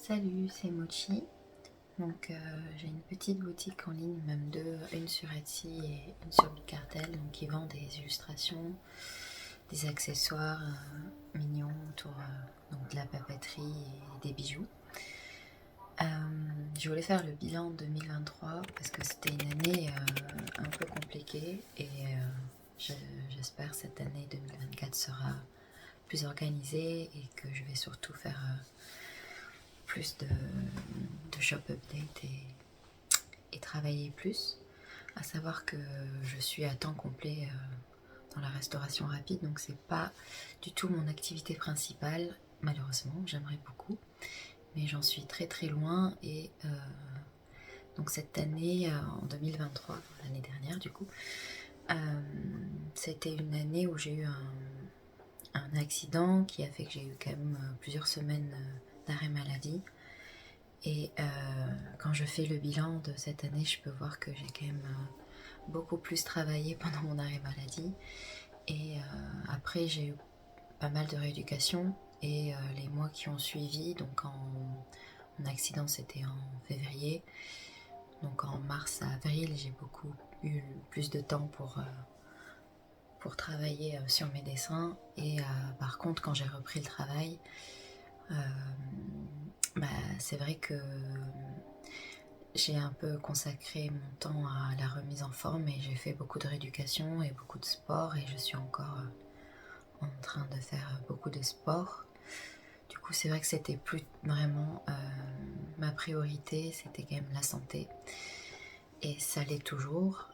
Salut, c'est Mochi. J'ai une petite boutique en ligne, même deux, une sur Etsy et une sur Bicartel, donc qui vend des illustrations, des accessoires mignons autour donc de la papeterie et des bijoux. Je voulais faire le bilan 2023 parce que c'était une année un peu compliquée et j'espère cette année 2024 sera plus organisée et que je vais surtout faire plus de shop update et travailler plus. À savoir que je suis à temps complet dans la restauration rapide, donc c'est pas du tout mon activité principale, malheureusement, j'aimerais beaucoup, mais j'en suis très très loin et donc cette année, en 2023, l'année dernière du coup, c'était une année où j'ai eu un accident qui a fait que j'ai eu quand même plusieurs semaines d'arrêt maladie. Et quand je fais le bilan de cette année, je peux voir que j'ai quand même beaucoup plus travaillé pendant mon arrêt maladie. Et après, j'ai eu pas mal de rééducation. Et les mois qui ont suivi, donc mon accident c'était en février. Donc en mars à avril, j'ai beaucoup eu plus de temps pour travailler sur mes dessins. Et par contre, quand j'ai repris le travail, c'est vrai que j'ai un peu consacré mon temps à la remise en forme et j'ai fait beaucoup de rééducation et beaucoup de sport et je suis encore en train de faire beaucoup de sport. Du coup, c'est vrai que c'était plus vraiment ma priorité, c'était quand même la santé. Et ça l'est toujours,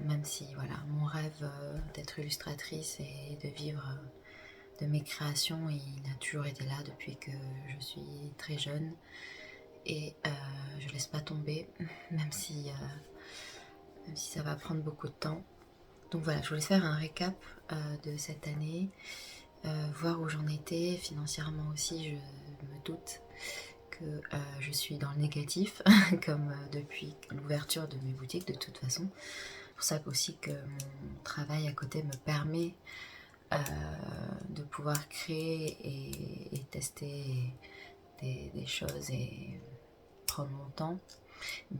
même si voilà, mon rêve d'être illustratrice et de vivre de mes créations, il a toujours été là depuis que je suis très jeune. Et je laisse pas tomber, même si ça va prendre beaucoup de temps. Donc voilà, je voulais faire un récap de cette année, voir où j'en étais. Financièrement aussi, je me doute que je suis dans le négatif, comme depuis l'ouverture de mes boutiques de toute façon. C'est pour ça aussi que mon travail à côté me permet de pouvoir créer et tester des choses et prendre mon temps.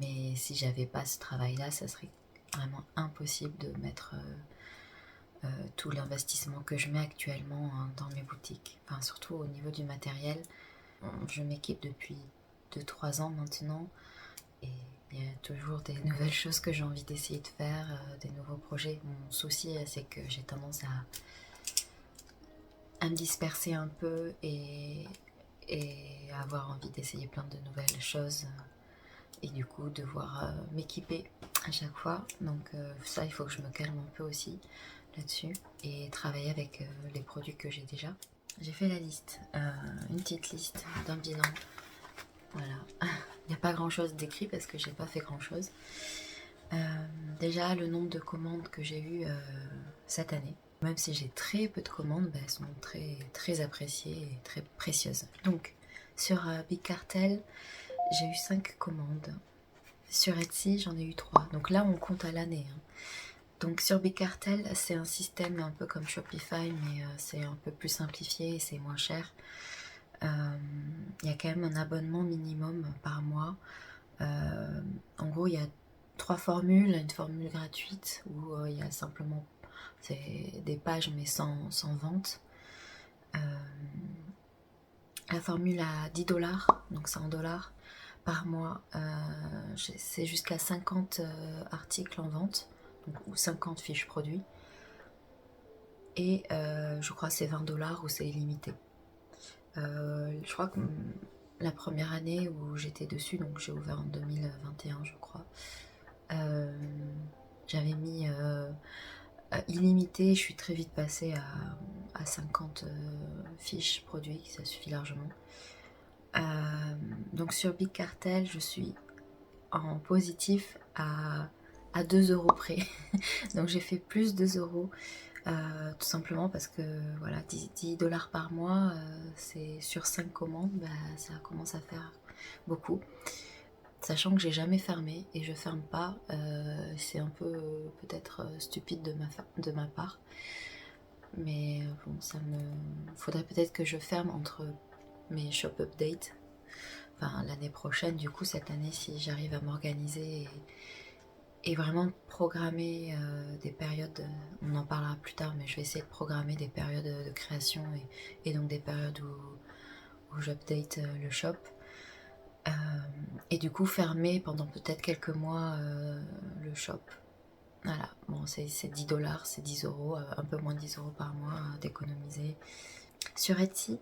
Mais si j'avais pas ce travail-là, ça serait vraiment impossible de mettre tout l'investissement que je mets actuellement dans mes boutiques. Enfin, surtout au niveau du matériel. Je m'équipe depuis 2-3 ans maintenant et il y a toujours des nouvelles choses que j'ai envie d'essayer de faire, des nouveaux projets. Mon souci, c'est que j'ai tendance à me disperser un peu et avoir envie d'essayer plein de nouvelles choses et du coup devoir m'équiper à chaque fois. Donc ça, il faut que je me calme un peu aussi là-dessus et travailler avec les produits que j'ai déjà. J'ai fait la liste, une petite liste d'un bilan. Voilà, il n'y a pas grand chose d'écrit parce que j'ai pas fait grand chose. Déjà le nombre de commandes que j'ai eues cette année. Même si j'ai très peu de commandes, elles sont très, très appréciées et très précieuses. Donc sur Bicartel, j'ai eu 5 commandes. Sur Etsy, j'en ai eu 3. Donc là, on compte à l'année. Donc sur Bicartel, c'est un système un peu comme Shopify, mais c'est un peu plus simplifié et c'est moins cher. Il y a quand même un abonnement minimum par mois. En gros, il y a 3 formules. Une formule gratuite où il y a simplement des pages mais sans vente. La formule à 10$, donc 100$ par mois, c'est jusqu'à 50 articles en vente, donc, ou 50 fiches produits. Et je crois que c'est 20$ ou c'est illimité. Je crois que la première année où j'étais dessus, donc j'ai ouvert en 2021 je crois, j'avais mis illimité, je suis très vite passée à 50 fiches produits, ça suffit largement. Donc sur Bicartel, je suis en positif à 2€ près. Donc j'ai fait plus 2€, tout simplement parce que voilà, 10$ par mois, c'est sur 5 commandes, ça commence à faire beaucoup. Sachant que j'ai jamais fermé et je ferme pas, c'est un peu peut-être stupide de ma part. Mais bon, faudrait peut-être que je ferme entre mes shop updates enfin l'année prochaine, du coup cette année, si j'arrive à m'organiser et vraiment programmer des périodes, on en parlera plus tard, mais je vais essayer de programmer des périodes de création et donc des périodes où j'update le shop. Et du coup fermer pendant peut-être quelques mois le shop. Voilà, bon c'est 10 $, c'est 10 €, un peu moins de 10 € par mois d'économiser. Sur Etsy,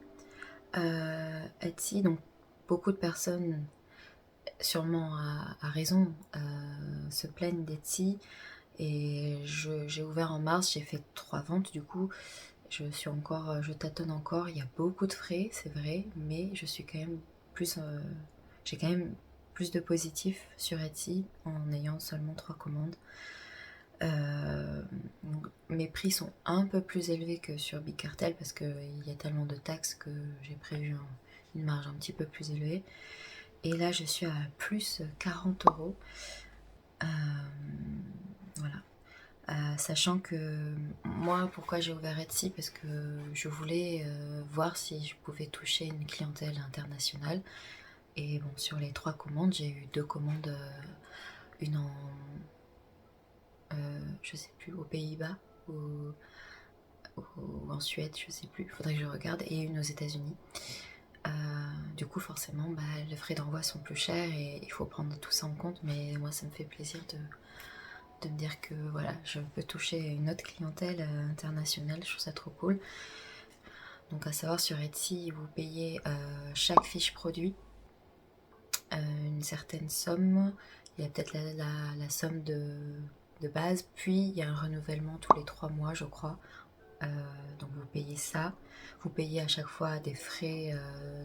donc beaucoup de personnes, sûrement à raison, se plaignent d'Etsy. Et j'ai ouvert en mars, j'ai fait 3 ventes du coup. Je tâtonne encore, il y a beaucoup de frais, c'est vrai, mais je suis quand même plus, j'ai quand même plus de positifs sur Etsy en ayant seulement 3 commandes. Donc, mes prix sont un peu plus élevés que sur Big Cartel parce qu'il y a tellement de taxes que j'ai prévu une marge un petit peu plus élevée. Et là, je suis à plus 40 €. Voilà. Sachant que moi, pourquoi j'ai ouvert Etsy, parce que je voulais voir si je pouvais toucher une clientèle internationale. Et bon, sur les 3 commandes, j'ai eu 2 commandes, une je sais plus, aux Pays-Bas ou en Suède, je sais plus, faudrait que je regarde, et une aux États-Unis. Du coup, forcément, les frais d'envoi sont plus chers et il faut prendre tout ça en compte, mais moi, ça me fait plaisir de me dire que voilà, je peux toucher une autre clientèle internationale, je trouve ça trop cool. Donc à savoir, sur Etsy, vous payez chaque fiche produit une certaine somme. Il y a peut-être la somme de base, puis il y a un renouvellement tous les 3 mois, je crois. Donc vous payez ça. Vous payez à chaque fois des frais,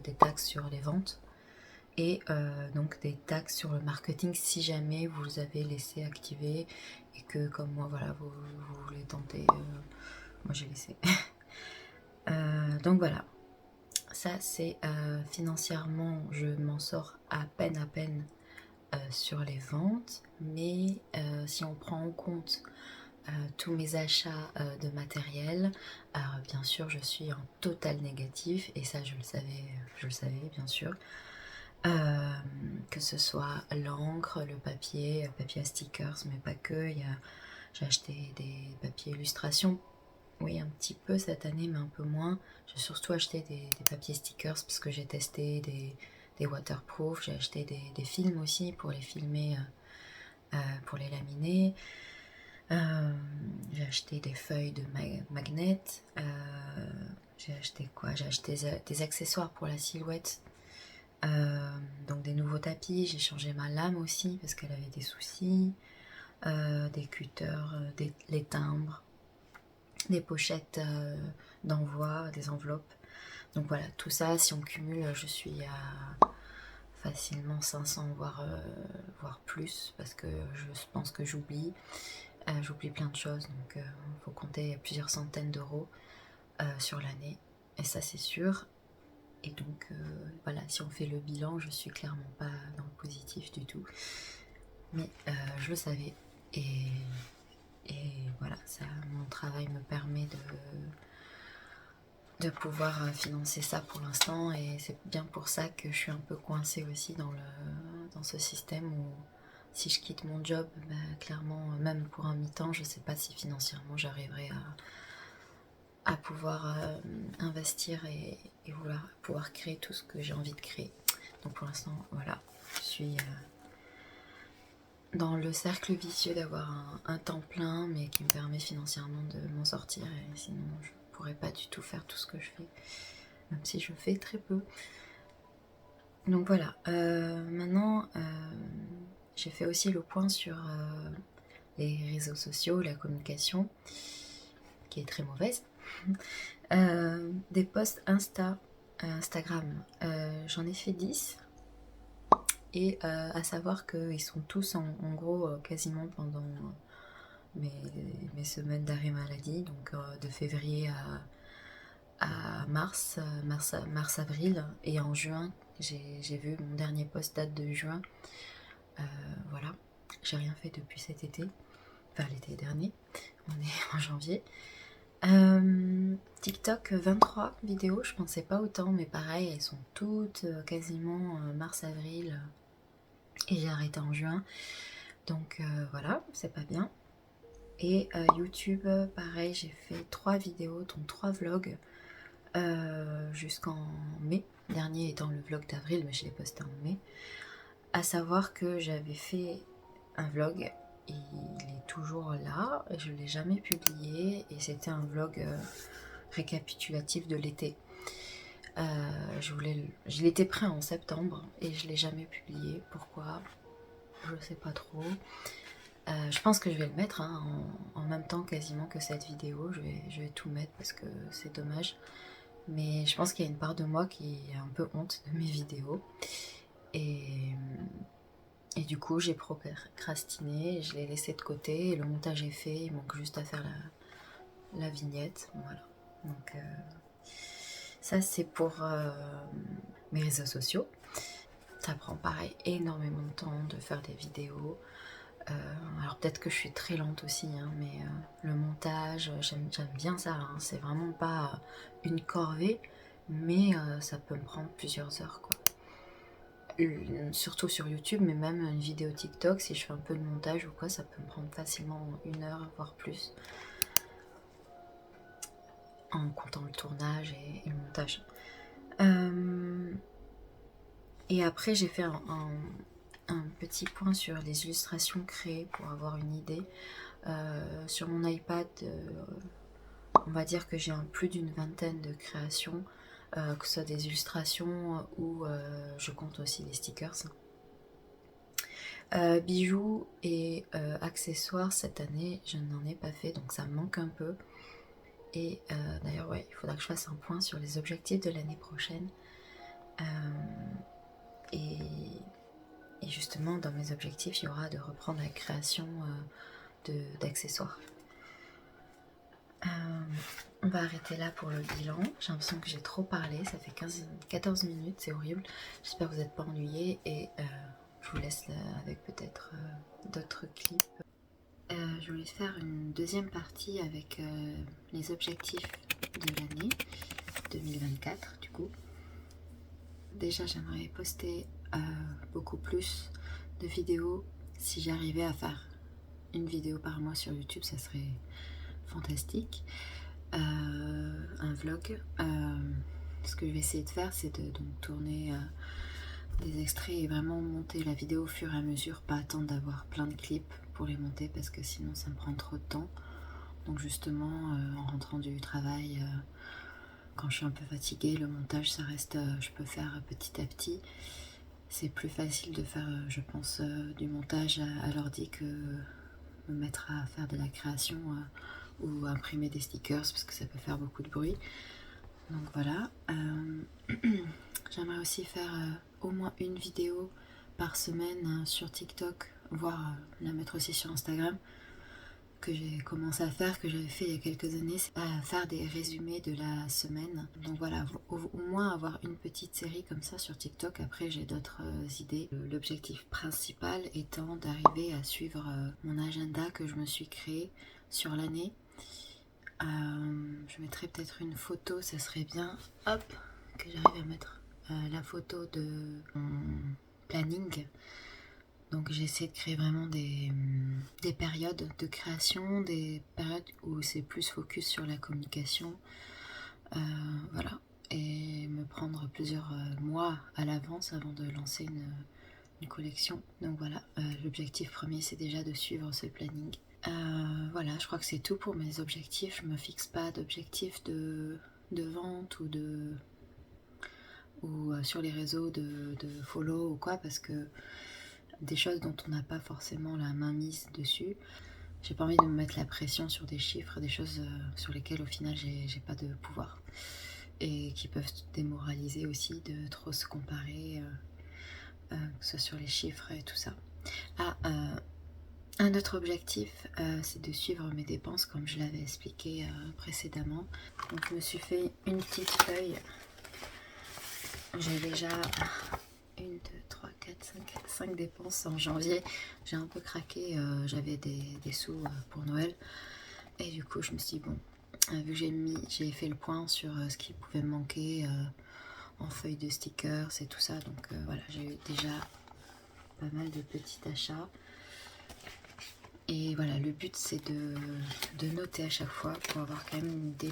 des taxes sur les ventes. Et donc des taxes sur le marketing si jamais vous avez laissé activer et que comme moi voilà vous voulez tenter, moi j'ai laissé. Donc voilà, ça c'est financièrement je m'en sors à peine sur les ventes, mais si on prend en compte tous mes achats de matériel, alors bien sûr je suis en total négatif et ça je le savais bien sûr. Que ce soit l'encre, le papier à stickers, mais pas que. J'ai acheté des papiers illustration, oui un petit peu cette année, mais un peu moins. J'ai surtout acheté des papiers stickers parce que j'ai testé des waterproof. J'ai acheté des films aussi pour les filmer, pour les laminer. J'ai acheté des feuilles de magnets. J'ai acheté quoi? J'ai acheté des accessoires pour la silhouette. Donc des nouveaux tapis, j'ai changé ma lame aussi parce qu'elle avait des soucis, des cutters, les timbres, des pochettes d'envoi, des enveloppes. Donc voilà, tout ça, si on cumule, je suis à facilement 500 voire plus parce que je pense que j'oublie plein de choses, donc il faut compter plusieurs centaines d'euros sur l'année et ça c'est sûr. Et donc voilà, si on fait le bilan, je suis clairement pas dans le positif du tout. Mais je le savais. Et voilà, ça, mon travail me permet de pouvoir financer ça pour l'instant. Et c'est bien pour ça que je suis un peu coincée aussi dans ce système où si je quitte mon job, clairement, même pour un mi-temps, je sais pas si financièrement j'arriverai à pouvoir investir et pouvoir créer tout ce que j'ai envie de créer. Donc pour l'instant, voilà, je suis dans le cercle vicieux d'avoir un temps plein, mais qui me permet financièrement de m'en sortir. Et sinon, je pourrais pas du tout faire tout ce que je fais, même si je fais très peu. Donc voilà, maintenant, j'ai fait aussi le point sur les réseaux sociaux, la communication, qui est très mauvaise. Des posts Instagram, j'en ai fait 10. Et à savoir qu'ils sont tous en gros quasiment pendant mes semaines d'arrêt maladie, donc de février à mars-avril. Et en juin, j'ai vu mon dernier post date de juin. Voilà, j'ai rien fait depuis cet été, enfin l'été dernier, on est en janvier. TikTok 23 vidéos, je pensais pas autant, mais pareil, elles sont toutes quasiment mars-avril et j'ai arrêté en juin. Donc voilà, c'est pas bien. Et YouTube, pareil, j'ai fait 3 vidéos, dont 3 vlogs jusqu'en mai. Le dernier étant le vlog d'avril, mais je l'ai posté en mai. À savoir que j'avais fait un vlog, il est toujours là, je ne l'ai jamais publié et c'était un vlog récapitulatif de l'été. Je l'étais prêt en septembre et je ne l'ai jamais publié. Pourquoi? Je sais pas trop. Je pense que je vais le mettre hein, en même temps quasiment que cette vidéo. Je vais tout mettre parce que c'est dommage. Mais je pense qu'il y a une part de moi qui a un peu honte de mes vidéos. Et du coup, j'ai procrastiné, je l'ai laissé de côté. Et le montage est fait, il manque juste à faire la vignette. Voilà. Donc, ça, c'est pour mes réseaux sociaux. Ça prend pareil énormément de temps de faire des vidéos. Alors peut-être que je suis très lente aussi, hein, mais le montage, j'aime bien ça, hein, c'est vraiment pas une corvée, mais ça peut me prendre plusieurs heures quoi. Surtout sur YouTube, mais même une vidéo TikTok, si je fais un peu de montage ou quoi, ça peut me prendre facilement 1 heure, voire plus, en comptant le tournage et le montage. Et après j'ai fait un petit point sur les illustrations créées pour avoir une idée. Sur mon iPad, on va dire que j'ai plus d'une vingtaine de créations, que ce soit des illustrations ou je compte aussi les stickers. Bijoux et accessoires, cette année, je n'en ai pas fait, donc ça me manque un peu. Et d'ailleurs, ouais, il faudra que je fasse un point sur les objectifs de l'année prochaine. Et justement, dans mes objectifs, il y aura de reprendre la création d'accessoires. On va arrêter là pour le bilan. J'ai l'impression que j'ai trop parlé, ça fait 14 minutes, c'est horrible. J'espère que vous n'êtes pas ennuyés et je vous laisse là avec peut-être d'autres clips. Je voulais faire une deuxième partie avec les objectifs de l'année 2024 du coup. Déjà j'aimerais poster beaucoup plus de vidéos. Si j'arrivais à faire une vidéo par mois sur YouTube, ça serait fantastique. Un vlog. Ce que je vais essayer de faire, c'est de donc tourner des extraits et vraiment monter la vidéo au fur et à mesure, pas attendre d'avoir plein de clips pour les monter parce que sinon ça me prend trop de temps. Donc justement, en rentrant du travail, quand je suis un peu fatiguée, le montage, ça reste, je peux faire petit à petit. C'est plus facile de faire, je pense, du montage à l'ordi que me mettre à faire de la création ou imprimer des stickers parce que ça peut faire beaucoup de bruit. Donc voilà. J'aimerais aussi faire au moins une vidéo par semaine sur TikTok, voire la mettre aussi sur Instagram, que j'ai commencé à faire, que j'avais fait il y a quelques années, c'est à faire des résumés de la semaine. Donc voilà, au moins avoir une petite série comme ça sur TikTok. Après j'ai d'autres idées. L'objectif principal étant d'arriver à suivre mon agenda que je me suis créé sur l'année. Je mettrai peut-être une photo, ça serait bien, hop, que j'arrive à mettre la photo de mon planning. Donc j'ai essayé de créer vraiment des périodes de création, des périodes où c'est plus focus sur la communication, voilà, et me prendre plusieurs mois à l'avance avant de lancer une collection. Donc voilà, l'objectif premier c'est déjà de suivre ce planning. Voilà, je crois que c'est tout pour mes objectifs. Je me fixe pas d'objectif de vente ou sur les réseaux de follow ou quoi, parce que des choses dont on n'a pas forcément la main mise dessus. J'ai pas envie de me mettre la pression sur des chiffres, des choses sur lesquelles au final j'ai pas de pouvoir et qui peuvent démoraliser aussi de trop se comparer, que ce soit sur les chiffres et tout ça. Un autre objectif, c'est de suivre mes dépenses comme je l'avais expliqué précédemment. Donc je me suis fait une petite feuille. J'ai déjà 1, 2, 3, 4, 5 dépenses en janvier. J'ai un peu craqué, j'avais des sous pour Noël. Et du coup je me suis dit bon, vu que j'ai fait le point sur ce qui pouvait me manquer en feuilles de stickers et tout ça. Donc voilà, j'ai eu déjà pas mal de petits achats. Et voilà, le but c'est de noter à chaque fois pour avoir quand même une idée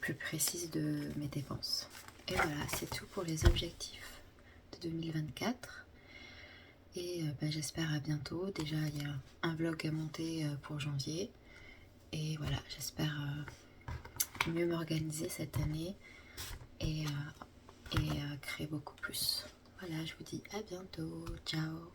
plus précise de mes dépenses. Et voilà, c'est tout pour les objectifs de 2024. Et j'espère à bientôt. Déjà, il y a un vlog à monter pour janvier. Et voilà, j'espère mieux m'organiser cette année et créer beaucoup plus. Voilà, je vous dis à bientôt. Ciao!